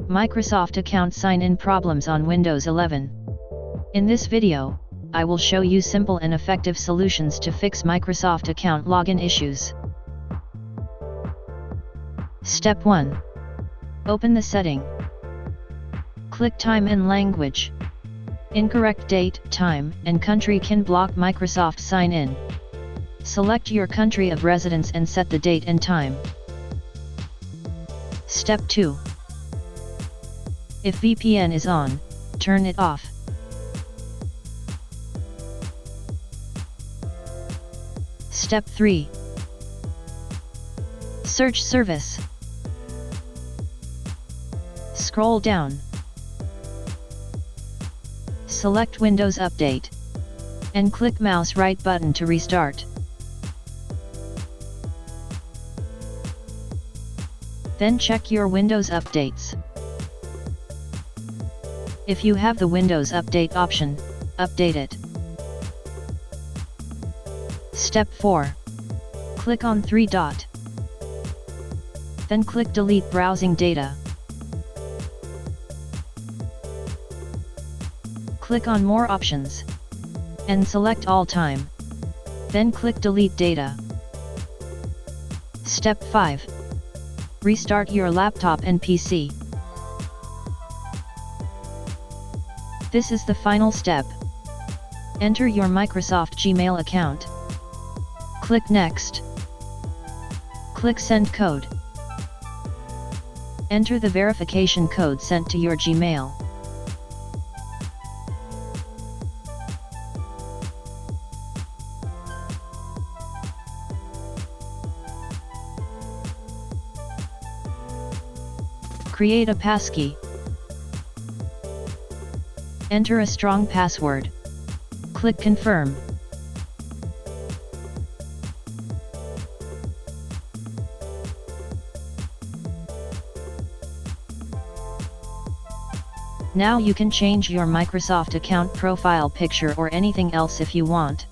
Microsoft account sign-in problems on Windows 11. In this video, I will show you simple and effective solutions to fix Microsoft account login issues. Step 1. Open the setting. Click Time and Language. Incorrect date, time, and country can block Microsoft sign-in. Select your country of residence and set the date and time. Step 2. If VPN is on, turn it off. Step 3. Search service. Scroll down. Select Windows Update. And click mouse right button to restart. Then check your Windows updates. If you have the Windows Update option, update it. Step 4. Click on 3 dot. Then click Delete Browsing Data. Click on More Options. And select All Time. Then click Delete Data. Step 5. Restart your laptop and PC. This is the final step. Enter your Microsoft Gmail account. Click Next. Click Send Code. Enter the verification code sent to your Gmail. Create a passkey. Enter a strong password. Click Confirm. Now you can change your Microsoft account profile picture or anything else if you want.